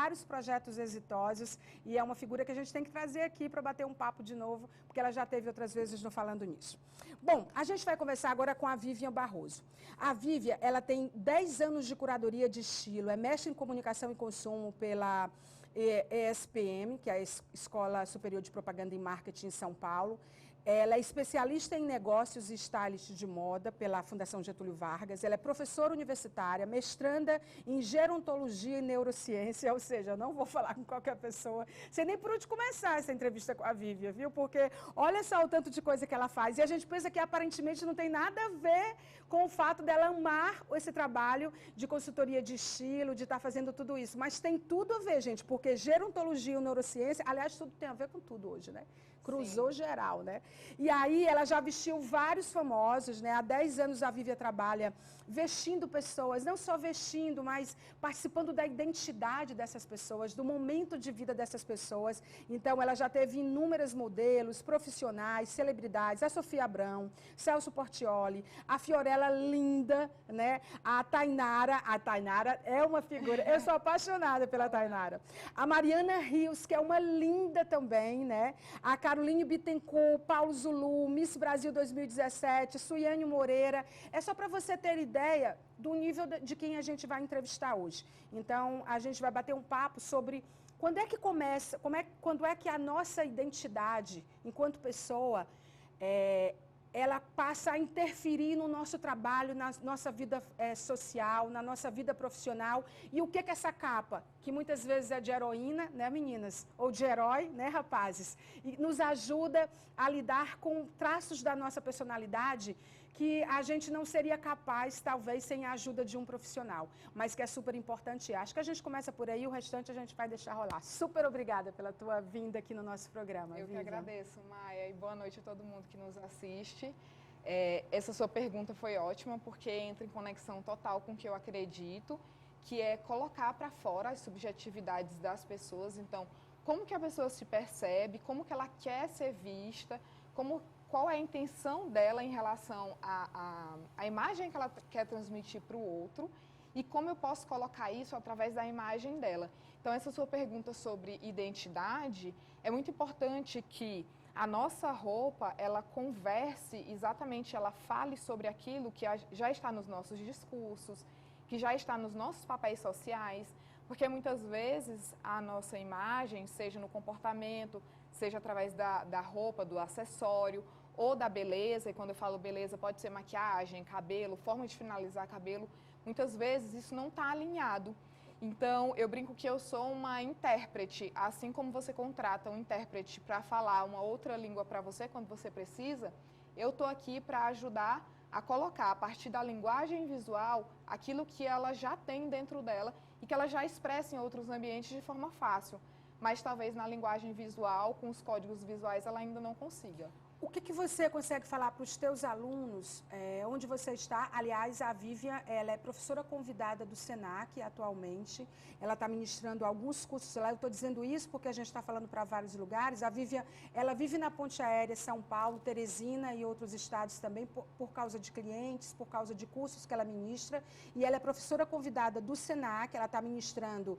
vários projetos exitosos e é uma figura que a gente tem que trazer aqui para bater um papo de novo, porque ela já teve outras vezes no Falando Nisso. Bom, a gente vai conversar agora com a Vivian Barroso. A Vivian, ela tem 10 anos de curadoria de estilo, é mestre em comunicação e consumo pela ESPM, que é a Escola Superior de Propaganda e Marketing em São Paulo. Ela é especialista em negócios e stylist de moda pela Fundação Getúlio Vargas. Ela é professora universitária, mestranda em gerontologia e neurociência, ou seja, eu não vou falar com qualquer pessoa. Sei nem por onde começar essa entrevista com a Vivian, viu? Porque olha só o tanto de coisa que ela faz. E a gente pensa que aparentemente não tem nada a ver com o fato dela amar esse trabalho de consultoria de estilo, de estar fazendo tudo isso. Mas tem tudo a ver, gente, porque gerontologia e neurociência, aliás, tudo tem a ver com tudo hoje, né? Cruzou Sim. geral, né? E aí ela já vestiu vários famosos, né? Há 10 anos a Vivian trabalha vestindo pessoas, não só vestindo, mas participando da identidade dessas pessoas, do momento de vida dessas pessoas. Então ela já teve inúmeros modelos, profissionais, celebridades, a Sofia Abrão, Celso Portiolli, a Fiorella Linda, né? A Tainara é uma figura, eu sou apaixonada pela Tainara. A Mariana Rios, que é uma linda também, né? A Caroline Bittencourt, Paulo Zulu, Miss Brasil 2017, Suiane Moreira. É só para você ter ideia do nível de quem a gente vai entrevistar hoje. Então, a gente vai bater um papo sobre quando é que começa, quando é que a nossa identidade, enquanto pessoa, ela passa a interferir no nosso trabalho, na nossa vida social, na nossa vida profissional. E o que essa capa, que muitas vezes é de heroína, né, meninas? Ou de herói, né, rapazes? E nos ajuda a lidar com traços da nossa personalidade que a gente não seria capaz, talvez, sem a ajuda de um profissional. Mas que é super importante. Acho que a gente começa por aí, o restante a gente vai deixar rolar. Super obrigada pela tua vinda aqui no nosso programa, Eu Vivian. que agradeço, Maia, e boa noite a todo mundo que nos assiste. Essa sua pergunta foi ótima, porque entra em conexão total com o que eu acredito, que é colocar para fora as subjetividades das pessoas. Então, como que a pessoa se percebe, como que ela quer ser vista, qual é a intenção dela em relação à imagem que ela quer transmitir para o outro e como eu posso colocar isso através da imagem dela. Então, essa sua pergunta sobre identidade, é muito importante que a nossa roupa, ela converse exatamente, ela fale sobre aquilo que já está nos nossos discursos, que já está nos nossos papéis sociais, porque muitas vezes a nossa imagem, seja no comportamento, seja através da roupa, do acessório, ou da beleza, e quando eu falo beleza pode ser maquiagem, cabelo, forma de finalizar cabelo, muitas vezes isso não está alinhado. Então, eu brinco que eu sou uma intérprete, assim como você contrata um intérprete para falar uma outra língua para você quando você precisa, eu estou aqui para ajudar a colocar, a partir da linguagem visual, aquilo que ela já tem dentro dela e que ela já expressa em outros ambientes de forma fácil. Mas talvez na linguagem visual, com os códigos visuais, ela ainda não consiga. O que você consegue falar para os teus alunos, onde você está? Aliás, a Vivian, ela é professora convidada do SENAC atualmente, ela está ministrando alguns cursos lá, eu estou dizendo isso porque a gente está falando para vários lugares. A Vivian, ela vive na Ponte Aérea, São Paulo, Teresina e outros estados também, por causa de clientes, por causa de cursos que ela ministra, e ela é professora convidada do SENAC, ela está ministrando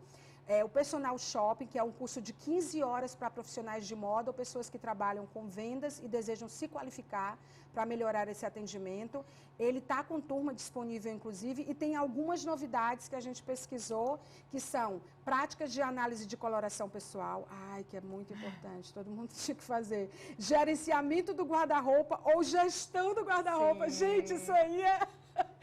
o Personal Shopping, que é um curso de 15 horas para profissionais de moda ou pessoas que trabalham com vendas e desejam se qualificar para melhorar esse atendimento. Ele está com turma disponível, inclusive, e tem algumas novidades que a gente pesquisou, que são práticas de análise de coloração pessoal, que é muito importante, todo mundo tinha que fazer, gerenciamento do guarda-roupa ou gestão do guarda-roupa. Gente, isso aí é...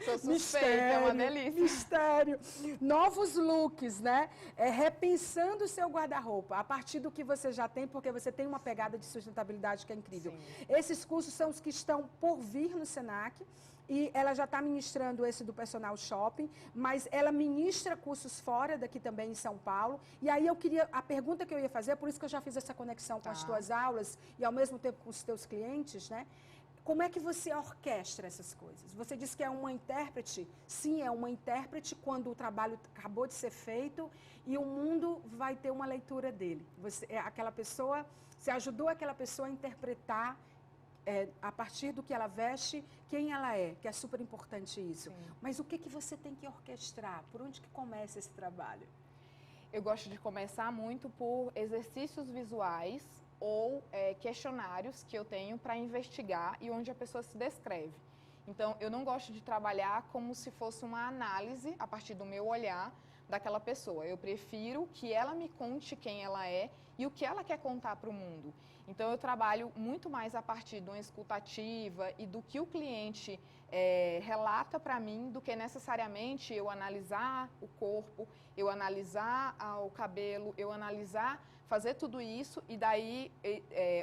Sou suspeita, é uma delícia. Mistério. Novos looks, né? Repensando o seu guarda-roupa, a partir do que você já tem, porque você tem uma pegada de sustentabilidade que é incrível. Sim. Esses cursos são os que estão por vir no SENAC, e ela já está ministrando esse do Personal Shopping, mas ela ministra cursos fora daqui também em São Paulo. E aí a pergunta que eu ia fazer, por isso que eu já fiz essa conexão com as tuas aulas e ao mesmo tempo com os teus clientes, né? Como é que você orquestra essas coisas? Você disse que é uma intérprete. Sim, é uma intérprete quando o trabalho acabou de ser feito e o mundo vai ter uma leitura dele. Você ajudou aquela pessoa a interpretar, a partir do que ela veste, quem ela é, que é super importante isso. Sim. Mas o que você tem que orquestrar? Por onde que começa esse trabalho? Eu gosto de começar muito por exercícios visuais ou questionários que eu tenho para investigar e onde a pessoa se descreve. Então, eu não gosto de trabalhar como se fosse uma análise a partir do meu olhar daquela pessoa. Eu prefiro que ela me conte quem ela é e o que ela quer contar para o mundo. Então, eu trabalho muito mais a partir de uma escutativa e do que o cliente relata para mim, do que necessariamente eu analisar o corpo, eu analisar o cabelo, eu analisar, fazer tudo isso e daí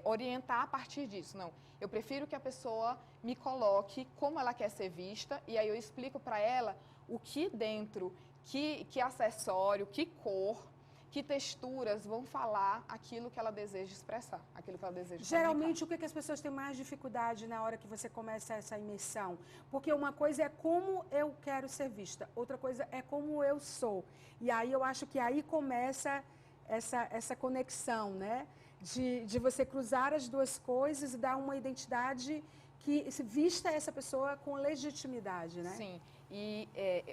orientar a partir disso. Não, eu prefiro que a pessoa me coloque como ela quer ser vista e aí eu explico para ela o que dentro, que acessório, que cor, que texturas vão falar aquilo que ela deseja expressar, aquilo que ela deseja Geralmente, comunicar. o que as pessoas têm mais dificuldade na hora que você começa essa imersão? Porque uma coisa é como eu quero ser vista, outra coisa é como eu sou. E aí eu acho que aí começa essa conexão, né? De você cruzar as duas coisas e dar uma identidade que se vista essa pessoa com legitimidade, né? Sim, e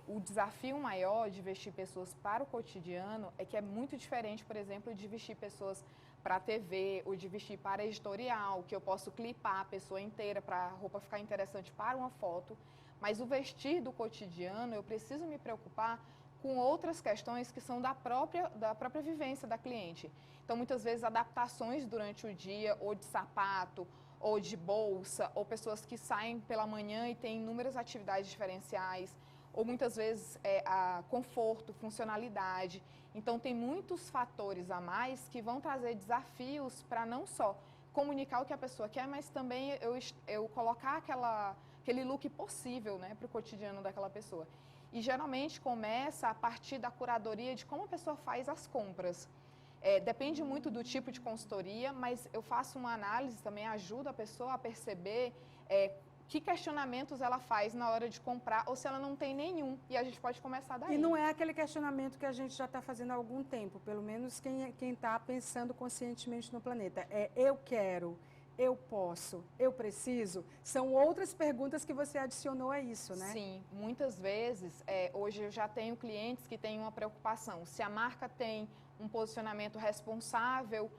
o desafio maior de vestir pessoas para o cotidiano é que é muito diferente, por exemplo, de vestir pessoas para a TV ou de vestir para editorial, que eu posso clipar a pessoa inteira para a roupa ficar interessante para uma foto. Mas o vestir do cotidiano, eu preciso me preocupar com outras questões que são da própria vivência da cliente. Então, muitas vezes, adaptações durante o dia, ou de sapato, ou de bolsa, ou pessoas que saem pela manhã e têm inúmeras atividades diferenciais, ou muitas vezes conforto, funcionalidade. Então, tem muitos fatores a mais que vão trazer desafios para não só comunicar o que a pessoa quer, mas também eu colocar aquele look possível, né, para o cotidiano daquela pessoa. E geralmente começa a partir da curadoria de como a pessoa faz as compras. Depende muito do tipo de consultoria, mas eu faço uma análise também, ajudo a pessoa a perceber que questionamentos ela faz na hora de comprar ou se ela não tem nenhum. E a gente pode começar daí. E não é aquele questionamento que a gente já está fazendo há algum tempo, pelo menos quem está pensando conscientemente no planeta. Eu quero, eu posso, eu preciso. São outras perguntas que você adicionou a isso, né? Sim, muitas vezes, hoje eu já tenho clientes que têm uma preocupação. Se a marca tem um posicionamento responsável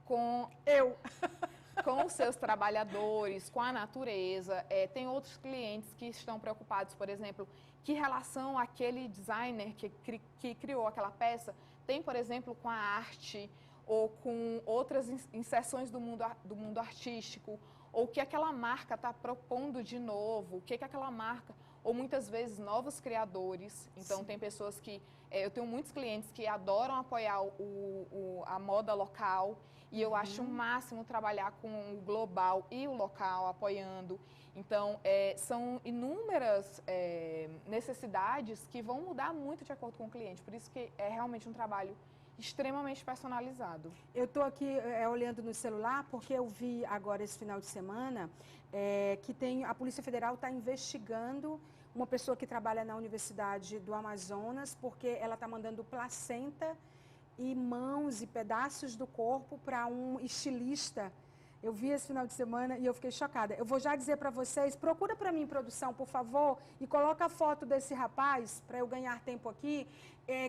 com os seus trabalhadores, com a natureza. Tem outros clientes que estão preocupados, por exemplo, que relação aquele designer que criou aquela peça tem, por exemplo, com a arte ou com outras inserções do mundo artístico, ou o que aquela marca está propondo de novo, o que aquela marca, ou muitas vezes novos criadores. Então, sim, tem pessoas que... eu tenho muitos clientes que adoram apoiar a moda local, e eu acho o máximo trabalhar com o global e o local, apoiando. Então, são inúmeras necessidades que vão mudar muito de acordo com o cliente. Por isso que é realmente um trabalho extremamente personalizado. Eu estou aqui olhando no celular porque eu vi agora esse final de semana que a Polícia Federal está investigando uma pessoa que trabalha na Universidade do Amazonas porque ela está mandando placenta e mãos e pedaços do corpo para um estilista. Eu vi esse final de semana e eu fiquei chocada. Eu vou já dizer para vocês, procura para mim, produção, por favor, e coloca a foto desse rapaz, para eu ganhar tempo aqui,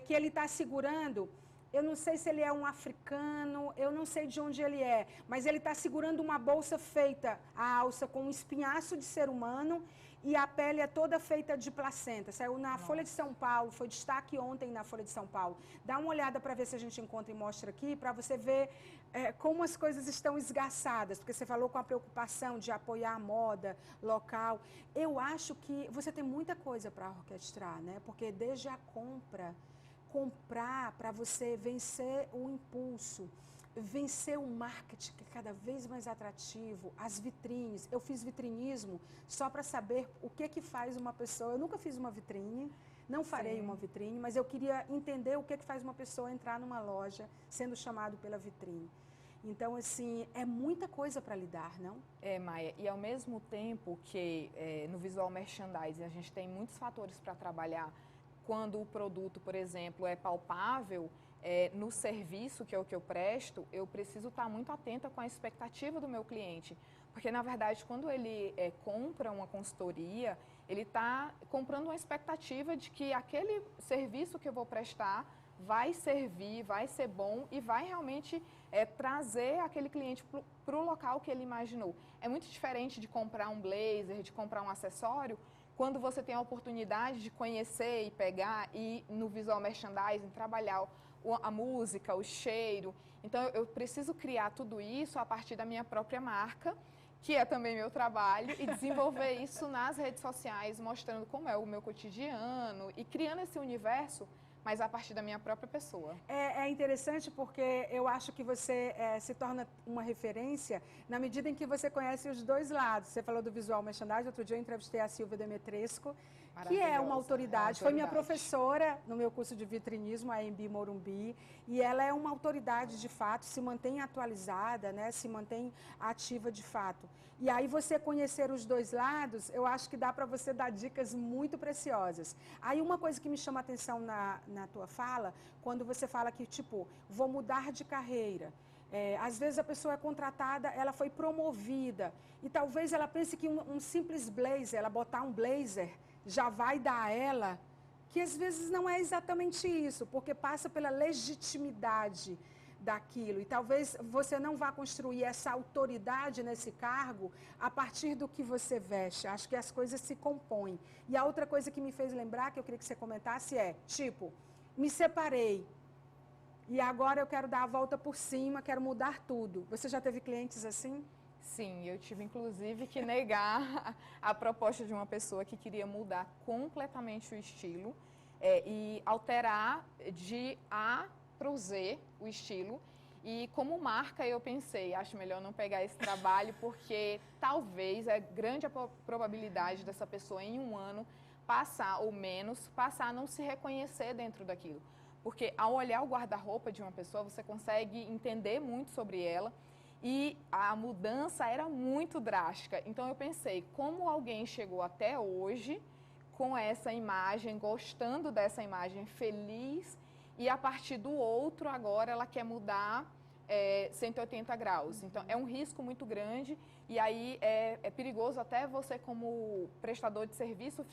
que ele está segurando. Eu não sei se ele é um africano, eu não sei de onde ele é, mas ele está segurando uma bolsa feita, a alça, com um espinhaço de ser humano e a pele é toda feita de placenta. Saiu na Folha de São Paulo, foi destaque ontem na Folha de São Paulo. Dá uma olhada para ver se a gente encontra e mostra aqui, para você ver como as coisas estão esgaçadas, porque você falou com a preocupação de apoiar a moda local. Eu acho que você tem muita coisa para orquestrar, né? Porque desde a comprar para você vencer o impulso, vencer o marketing, que é cada vez mais atrativo, as vitrines. Eu fiz vitrinismo só para saber o que faz uma pessoa. Eu nunca fiz uma vitrine, não farei Sim. uma vitrine, mas eu queria entender o que faz uma pessoa entrar numa loja sendo chamado pela vitrine. Então, assim, é muita coisa para lidar, não? Maia, e ao mesmo tempo que no visual merchandising a gente tem muitos fatores para trabalhar. Quando o produto, por exemplo, é palpável, no serviço, que é o que eu presto, eu preciso estar muito atenta com a expectativa do meu cliente. Porque, na verdade, quando ele compra uma consultoria, ele está comprando uma expectativa de que aquele serviço que eu vou prestar vai servir, vai ser bom e vai realmente trazer aquele cliente para o local que ele imaginou. É muito diferente de comprar um blazer, de comprar um acessório, quando você tem a oportunidade de conhecer e pegar e no visual merchandising trabalhar a música, o cheiro. Então eu preciso criar tudo isso a partir da minha própria marca, que é também meu trabalho, e desenvolver isso nas redes sociais, mostrando como é o meu cotidiano e criando esse universo, mas a partir da minha própria pessoa. É interessante porque eu acho que você se torna uma referência na medida em que você conhece os dois lados. Você falou do visual merchandising, outro dia eu entrevistei a Silvia Demetresco, que é uma autoridade, foi minha professora no meu curso de vitrinismo, a EMB Morumbi, e ela é uma autoridade de fato, se mantém atualizada, né, se mantém ativa de fato. E aí você conhecer os dois lados, eu acho que dá para você dar dicas muito preciosas. Aí uma coisa que me chama a atenção na tua fala, quando você fala que, tipo, vou mudar de carreira. Às vezes a pessoa é contratada, ela foi promovida, e talvez ela pense que um simples blazer, ela botar um blazer, já vai dar a ela, que às vezes não é exatamente isso, porque passa pela legitimidade daquilo. E talvez você não vá construir essa autoridade nesse cargo a partir do que você veste. Acho que as coisas se compõem. E a outra coisa que me fez lembrar, que eu queria que você comentasse, tipo, me separei e agora eu quero dar a volta por cima, quero mudar tudo. Você já teve clientes assim? Sim, eu tive inclusive que negar a proposta de uma pessoa que queria mudar completamente o estilo e alterar de A para o Z o estilo. E como marca eu pensei, acho melhor não pegar esse trabalho porque talvez é grande a probabilidade dessa pessoa em um ano passar ou menos, passar a não se reconhecer dentro daquilo. Porque ao olhar o guarda-roupa de uma pessoa, você consegue entender muito sobre ela. E a mudança era muito drástica. Então eu pensei, como alguém chegou até hoje com essa imagem, gostando dessa imagem, feliz, e a partir do outro agora ela quer mudar 180 graus. Então é um risco muito grande e aí é perigoso até você como prestador de serviço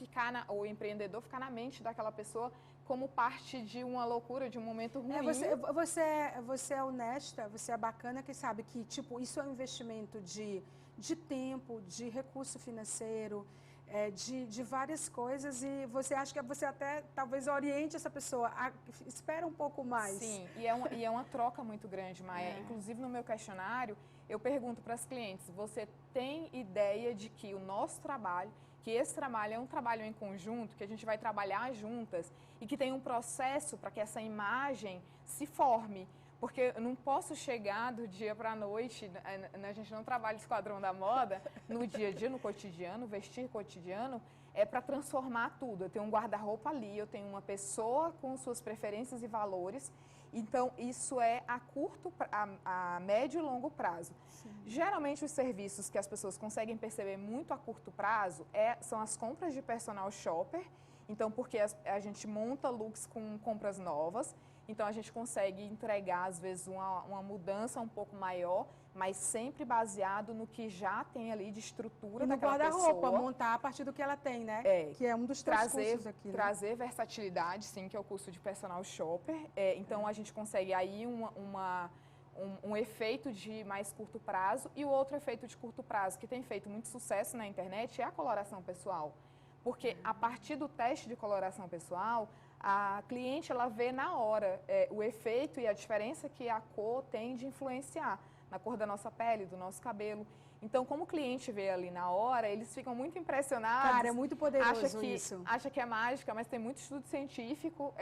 ou empreendedor ficar na mente daquela pessoa como parte de uma loucura, de um momento ruim. Você é honesta, você é bacana, que sabe que tipo, isso é um investimento de tempo, de recurso financeiro, de várias coisas, e você acha que você até talvez oriente essa pessoa, espera um pouco mais. Sim, e é uma troca muito grande, Maia. Inclusive no meu questionário, eu pergunto para as clientes, você tem ideia de que o nosso trabalho, que esse trabalho é um trabalho em conjunto, que a gente vai trabalhar juntas e que tem um processo para que essa imagem se forme. Porque eu não posso chegar do dia para a noite, a gente não trabalha esquadrão da moda, no dia a dia, no cotidiano, vestir cotidiano, é para transformar tudo. Eu tenho um guarda-roupa ali, eu tenho uma pessoa com suas preferências e valores, então isso é a médio e longo prazo. Sim. Geralmente os serviços que as pessoas conseguem perceber muito a curto prazo são as compras de personal shopper, então porque a gente monta looks com compras novas. Então, a gente consegue entregar, às vezes, uma mudança um pouco maior, mas sempre baseado no que já tem ali de estrutura daquela pessoa. E no guarda-roupa, montar a partir do que ela tem, né? Que é um dos teus cursos aqui, né? Trazer versatilidade, sim, que é o curso de personal shopper. Então, a gente consegue aí um efeito de mais curto prazo. E o outro efeito de curto prazo, que tem feito muito sucesso na internet, é a coloração pessoal. Porque, a partir do teste de coloração pessoal, a cliente ela vê na hora o efeito e a diferença que a cor tem de influenciar na cor da nossa pele, do nosso cabelo. Então, como o cliente vê ali na hora, eles ficam muito impressionados. Cara, é muito poderoso isso. Acha que é mágica, mas tem muito estudo científico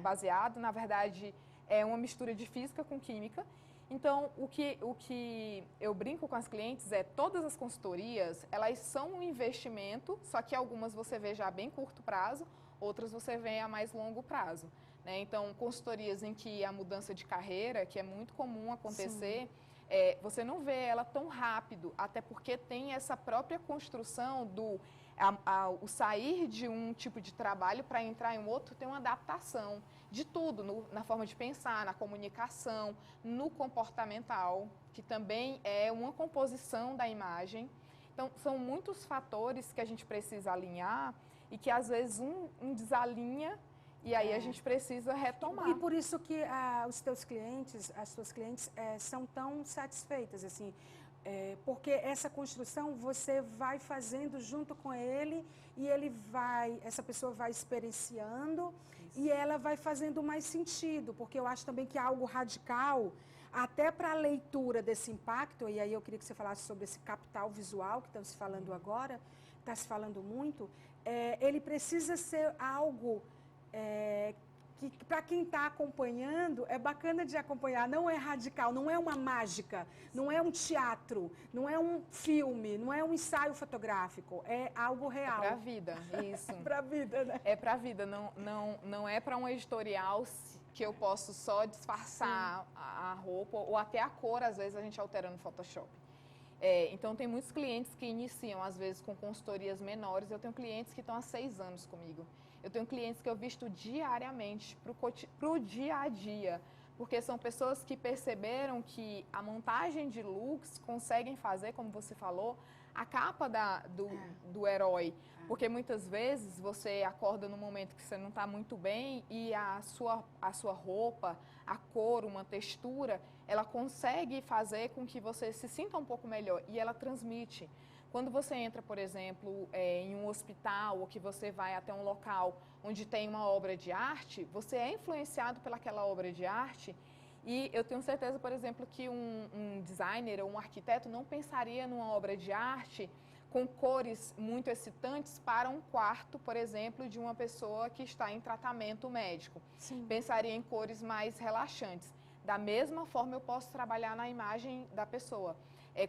baseado. Na verdade, é uma mistura de física com química. Então, o que eu brinco com as clientes todas as consultorias, elas são um investimento, só que algumas você vê já a bem curto prazo, outras você vê a mais longo prazo, né? Então, consultorias em que a mudança de carreira, que é muito comum acontecer, você não vê ela tão rápido, até porque tem essa própria construção o sair de um tipo de trabalho para entrar em um outro, tem uma adaptação de tudo, na forma de pensar, na comunicação, no comportamental, que também é uma composição da imagem. Então, são muitos fatores que a gente precisa alinhar e que às vezes um desalinha E aí a gente precisa retomar. E por isso que os teus clientes, as tuas clientes são tão satisfeitas, assim, porque essa construção você vai fazendo junto com ele e essa pessoa vai experienciando e ela vai fazendo mais sentido, porque eu acho também que é algo radical, até para a leitura desse impacto, e aí eu queria que você falasse sobre esse capital visual que estamos falando agora, está se falando muito, ele precisa ser algo que para quem está acompanhando, é bacana de acompanhar, não é radical, não é uma mágica, não é um teatro, não é um filme, não é um ensaio fotográfico, é algo real. É para a vida, isso. É para a vida, né? É para a vida, não é para um editorial que eu posso só disfarçar a roupa, ou até a cor, às vezes a gente altera no Photoshop. Então, tem muitos clientes que iniciam, às vezes, com consultorias menores. Eu tenho clientes que estão há 6 anos comigo. Eu tenho clientes que eu visto diariamente para o dia a dia, porque são pessoas que perceberam que a montagem de looks conseguem fazer, como você falou, a capa do herói. Porque muitas vezes você acorda num momento que você não está muito bem e a sua roupa, a cor, uma textura, ela consegue fazer com que você se sinta um pouco melhor e ela transmite. Quando você entra, por exemplo, em um hospital ou que você vai até um local onde tem uma obra de arte, você é influenciado pelaquela obra de arte e eu tenho certeza, por exemplo, que um designer ou um arquiteto não pensaria numa obra de arte com cores muito excitantes para um quarto, por exemplo, de uma pessoa que está em tratamento médico. Sim. Pensaria em cores mais relaxantes. Da mesma forma, eu posso trabalhar na imagem da pessoa.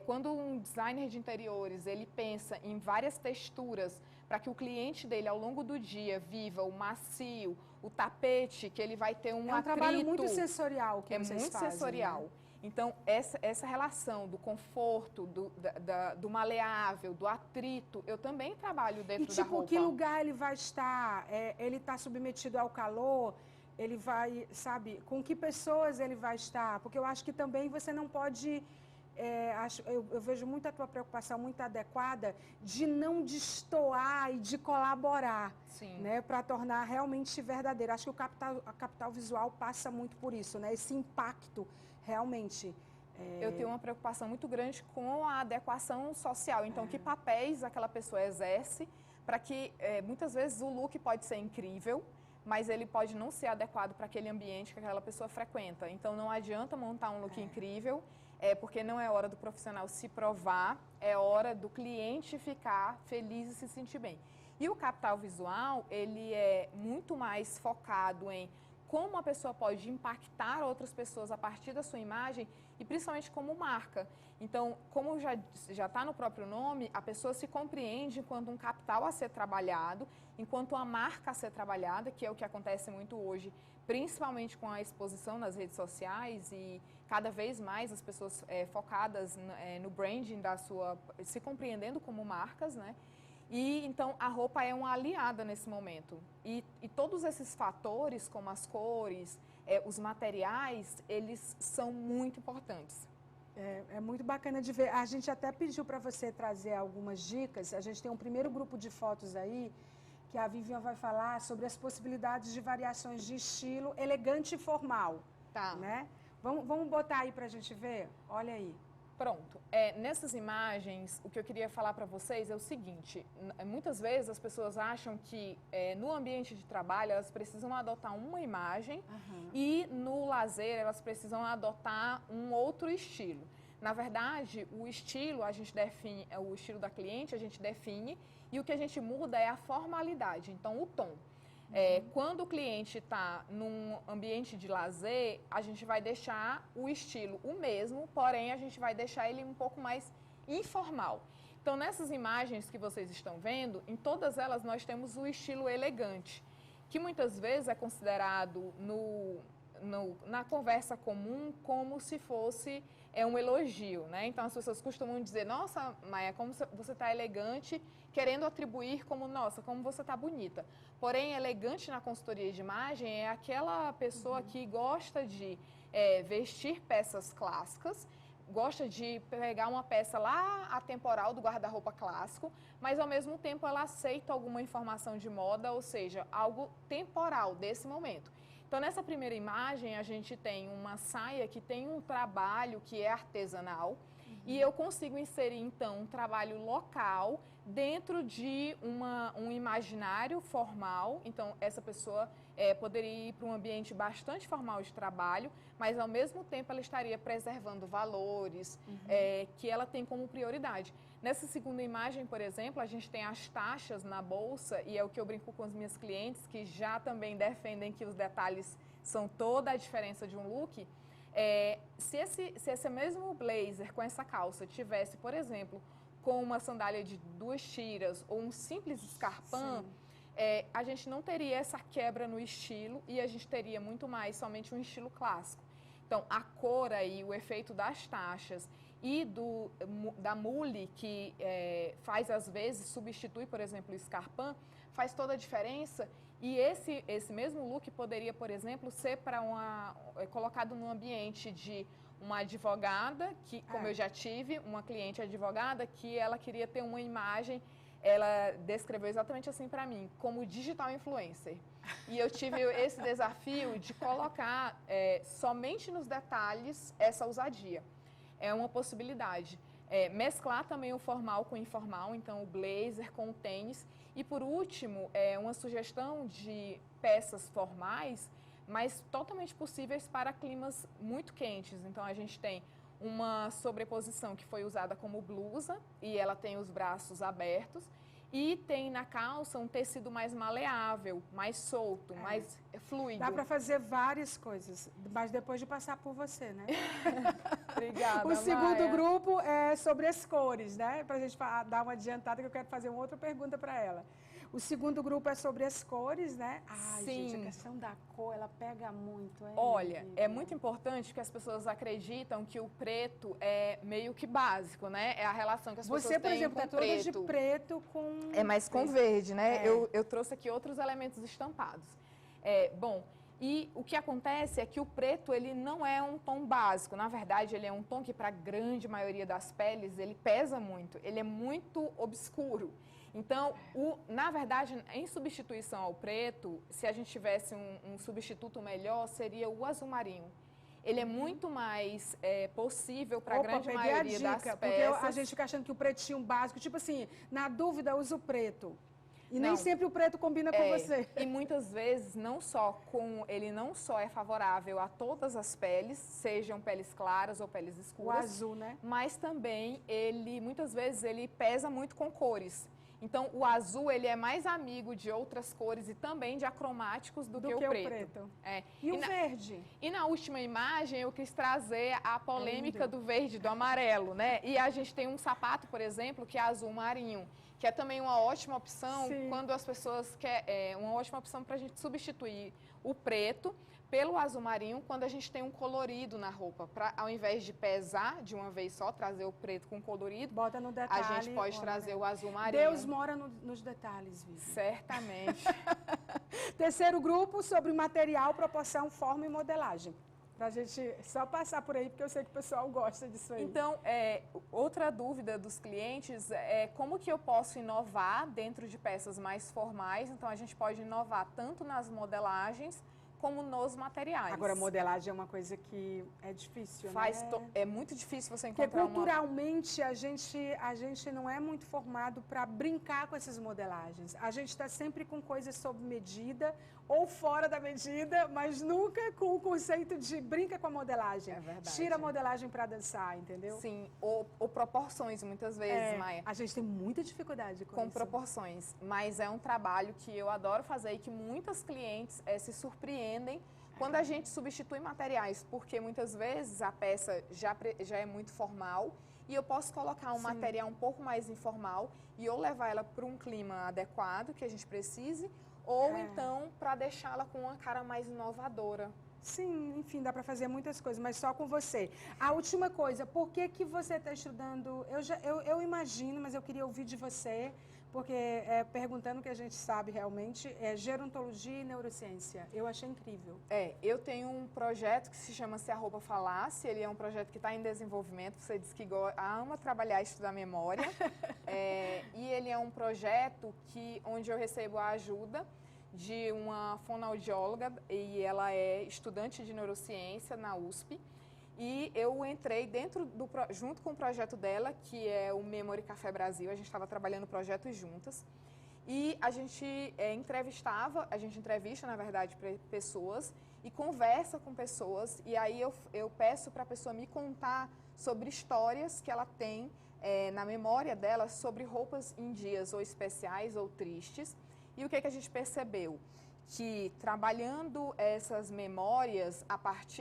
Quando um designer de interiores, ele pensa em várias texturas para que o cliente dele, ao longo do dia, viva o macio, o tapete, que ele vai ter um atrito. Trabalho muito sensorial que vocês muito fazem, sensorial. Né? Então, essa relação do conforto, do maleável, do atrito, eu também trabalho dentro da roupa. E que lugar ele vai estar? Ele está submetido ao calor? Ele vai, sabe, com que pessoas ele vai estar? Porque eu acho que também você não pode... eu vejo muito a tua preocupação muito adequada de não destoar e de colaborar, né, para tornar realmente verdadeiro. Acho que a capital visual passa muito por isso, né, esse impacto realmente. Eu tenho uma preocupação muito grande com a adequação social. Então, que papéis aquela pessoa exerce para que, muitas vezes, o look pode ser incrível, mas ele pode não ser adequado para aquele ambiente que aquela pessoa frequenta. Então, não adianta montar um look incrível, porque não é hora do profissional se provar, é hora do cliente ficar feliz e se sentir bem. E o capital visual, ele é muito mais focado em como a pessoa pode impactar outras pessoas a partir da sua imagem e principalmente como marca. Então, como já está no próprio nome, a pessoa se compreende enquanto um capital a ser trabalhado, enquanto uma marca a ser trabalhada, que é o que acontece muito hoje, principalmente com a exposição nas redes sociais e cada vez mais as pessoas focadas no branding se compreendendo como marcas, né? E então a roupa é uma aliada nesse momento. E todos esses fatores, como as cores, os materiais, eles são muito importantes. É muito bacana de ver. A gente até pediu para você trazer algumas dicas. A gente tem um primeiro grupo de fotos aí, que a Vivian vai falar sobre as possibilidades de variações de estilo elegante e formal. Tá. Né? Vamos botar aí para a gente ver? Olha aí. Pronto. Nessas imagens, o que eu queria falar para vocês é o seguinte, muitas vezes as pessoas acham que no ambiente de trabalho elas precisam adotar uma imagem e no lazer elas precisam adotar um outro estilo. Na verdade, o estilo a gente define, o estilo da cliente a gente define e o que a gente muda é a formalidade, então o tom. Quando o cliente está num ambiente de lazer, a gente vai deixar o estilo o mesmo, porém a gente vai deixar ele um pouco mais informal. Então, nessas imagens que vocês estão vendo, em todas elas nós temos o estilo elegante, que muitas vezes é considerado na conversa comum como se fosse um elogio, né? Então, as pessoas costumam dizer, nossa, Maia, como você está elegante, querendo atribuir como, nossa, como você está bonita. Porém, elegante na consultoria de imagem é aquela pessoa que gosta de vestir peças clássicas, gosta de pegar uma peça lá atemporal do guarda-roupa clássico, mas ao mesmo tempo ela aceita alguma informação de moda, ou seja, algo temporal desse momento. Então, nessa primeira imagem, a gente tem uma saia que tem um trabalho que é artesanal, e eu consigo inserir, então, um trabalho local dentro de um imaginário formal. Então, essa pessoa poderia ir para um ambiente bastante formal de trabalho, mas, ao mesmo tempo, ela estaria preservando valores que ela tem como prioridade. Nessa segunda imagem, por exemplo, a gente tem as taxas na bolsa, e é o que eu brinco com as minhas clientes, que já também defendem que os detalhes são toda a diferença de um look. Se esse mesmo blazer com essa calça tivesse, por exemplo, com uma sandália de 2 tiras ou um simples escarpão, a gente não teria essa quebra no estilo e a gente teria muito mais somente um estilo clássico. Então, a cor aí, o efeito das taxas e da mule, que faz, às vezes, substitui, por exemplo, o escarpão, faz toda a diferença. E esse mesmo look poderia, por exemplo, ser colocado num ambiente de uma advogada, que, como eu já tive, uma cliente advogada, que ela queria ter uma imagem, ela descreveu exatamente assim para mim, como digital influencer. E eu tive esse desafio de colocar somente nos detalhes essa ousadia. É uma possibilidade. Mesclar também o formal com o informal, então o blazer com o tênis. E por último, uma sugestão de peças formais, mas totalmente possíveis para climas muito quentes. Então a gente tem uma sobreposição que foi usada como blusa e ela tem os braços abertos. E tem na calça um tecido mais maleável, mais solto, mais fluido. Dá para fazer várias coisas, mas depois de passar por você, né? Obrigada, O segundo Maia. grupo é sobre as cores, né? Para a gente dar uma adiantada, que eu quero fazer uma outra pergunta para ela. O segundo grupo é sobre as cores, né? Ai, Sim. gente, a questão da cor, ela pega muito. Olha, é muito importante que as pessoas acreditam que o preto é meio que básico, né? É a relação que as pessoas têm com o preto. Você, por exemplo, tá toda de preto com... É mais com verde, né? Eu trouxe aqui outros elementos estampados. Bom, e o que acontece é que o preto, ele não é um tom básico. Na verdade, ele é um tom que, para a grande maioria das peles, ele pesa muito. Ele é muito obscuro. Então, na verdade, em substituição ao preto, se a gente tivesse um substituto melhor, seria o azul marinho. Ele é muito mais possível para a grande maioria das peças. Porque a gente fica achando que o pretinho básico, tipo assim, na dúvida, usa o preto. E nem sempre o preto combina com você. E muitas vezes, ele não só é favorável a todas as peles, sejam peles claras ou peles escuras. O azul, né? Mas também, muitas vezes, ele pesa muito com cores. Então, o azul, ele é mais amigo de outras cores e também de acromáticos do que o preto. E o verde? E na última imagem, eu quis trazer a polêmica do verde e do amarelo, né? E a gente tem um sapato, por exemplo, que é azul marinho, que é também uma ótima opção quando as pessoas querem... uma ótima opção para a gente substituir o preto pelo azul marinho quando a gente tem um colorido na roupa. Ao invés de pesar de uma vez só, trazer o preto com colorido, bota no detalhe, a gente pode trazer o azul marinho. Deus mora nos detalhes, Vivi. Certamente. Terceiro grupo, sobre material, proporção, forma e modelagem. Pra gente só passar por aí, porque eu sei que o pessoal gosta disso aí. Então, outra dúvida dos clientes é como que eu posso inovar dentro de peças mais formais. Então, a gente pode inovar tanto nas modelagens como nos materiais. Agora, modelagem é uma coisa que é difícil, né? É muito difícil você encontrar porque culturalmente a gente não é muito formado para brincar com essas modelagens. A gente está sempre com coisas sob medida ou fora da medida, mas nunca com o conceito de brinca com a modelagem. É verdade. Tira a modelagem para dançar, entendeu? Sim, ou proporções, muitas vezes, Maia. A gente tem muita dificuldade com isso. Proporções, mas é um trabalho que eu adoro fazer e que muitas clientes se surpreendem quando a gente substitui materiais, porque muitas vezes a peça já é muito formal e eu posso colocar um material um pouco mais informal e ou levar ela para um clima adequado que a gente precise, ou então para deixá-la com uma cara mais inovadora. Sim, enfim, dá para fazer muitas coisas, mas só com você. A última coisa, por que você está estudando? Eu imagino, mas eu queria ouvir de você, porque perguntando o que a gente sabe realmente, é gerontologia e neurociência. Eu achei incrível. Eu tenho um projeto que se chama Se a Roupa Falasse, ele é um projeto que está em desenvolvimento, você disse que ama trabalhar e estudar memória, e ele é um projeto onde eu recebo a ajuda de uma fonoaudióloga, e ela é estudante de neurociência na USP, e eu entrei junto com o projeto dela, que é o Memory Café Brasil, a gente estava trabalhando projetos juntas, e a gente entrevista, na verdade, pessoas e conversa com pessoas, e aí eu peço para a pessoa me contar sobre histórias que ela tem na memória dela sobre roupas em dias ou especiais ou tristes. E o que a gente percebeu? Que trabalhando essas memórias,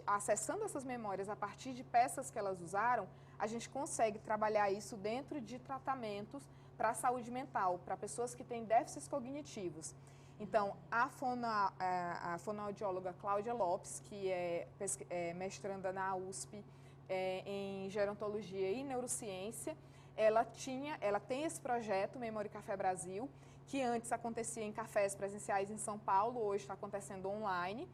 acessando essas memórias a partir de peças que elas usaram, a gente consegue trabalhar isso dentro de tratamentos para a saúde mental, para pessoas que têm déficits cognitivos. Então, a fonoaudióloga Cláudia Lopes, que é mestranda na USP em gerontologia e neurociência, ela tem esse projeto, Memory Café Brasil, que antes acontecia em cafés presenciais em São Paulo, hoje está acontecendo online.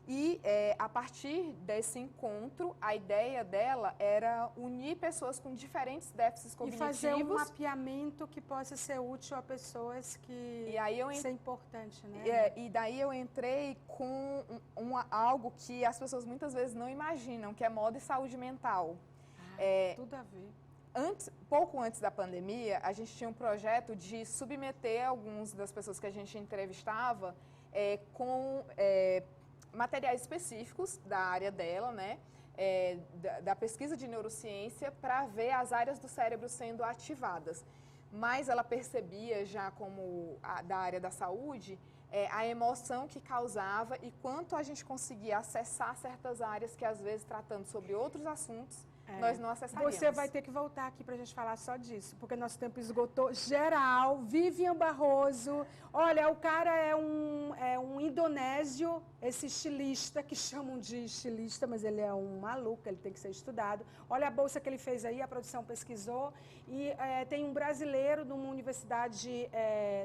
E a partir desse encontro, a ideia dela era unir pessoas com diferentes déficits cognitivos. E fazer um mapeamento que possa ser útil a pessoas que... Isso é importante, né? E daí eu entrei com algo que as pessoas muitas vezes não imaginam, que é moda e saúde mental. Tudo a ver. Pouco antes da pandemia, a gente tinha um projeto de submeter algumas das pessoas que a gente entrevistava com materiais específicos da área dela, né, da pesquisa de neurociência, para ver as áreas do cérebro sendo ativadas. Mas ela percebia, já como da área da saúde, a emoção que causava e quanto a gente conseguia acessar certas áreas que, às vezes, tratando sobre outros assuntos, nós não acessaríamos. Você vai ter que voltar aqui para a gente falar só disso, porque nosso tempo esgotou geral. Vivian Barroso, olha, o cara é um indonésio, esse estilista, que chamam de estilista, mas ele é um maluco, ele tem que ser estudado. Olha a bolsa que ele fez aí, a produção pesquisou, e tem um brasileiro numa universidade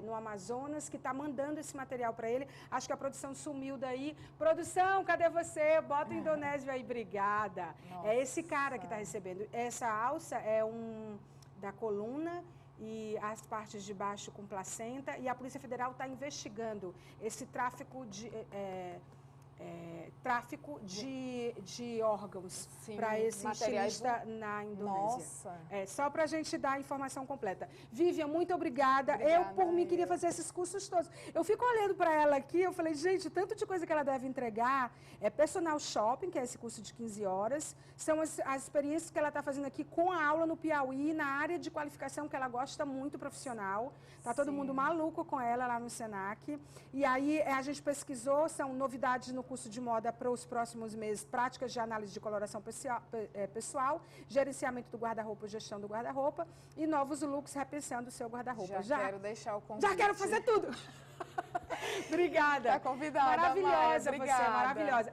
no Amazonas que está mandando esse material para ele. Acho que a produção sumiu daí. Produção, cadê você? Bota o indonésio aí, obrigada. Nossa. É esse cara que está recebendo. Essa alça é da coluna e as partes de baixo com placenta, e a Polícia Federal está investigando esse tráfico de órgãos para esse estilista na Indonésia. Nossa! Só para a gente dar a informação completa. Vivian, muito obrigada. Eu, por mim, queria fazer esses cursos todos. Eu fico olhando para ela aqui, eu falei, gente, tanto de coisa que ela deve entregar. Personal Shopping, que é esse curso de 15 horas, são as experiências que ela está fazendo aqui com a aula no Piauí, na área de qualificação que ela gosta muito, profissional. Está todo mundo maluco com ela lá no Senac. E aí a gente pesquisou, são novidades no curso de moda para os próximos meses, práticas de análise de coloração pessoal, gerenciamento do guarda-roupa, gestão do guarda-roupa e novos looks repensando o seu guarda-roupa. Já quero deixar o convite. Já quero fazer tudo. Obrigada. Está convidada, maravilhosa Maia, obrigada. você, maravilhosa.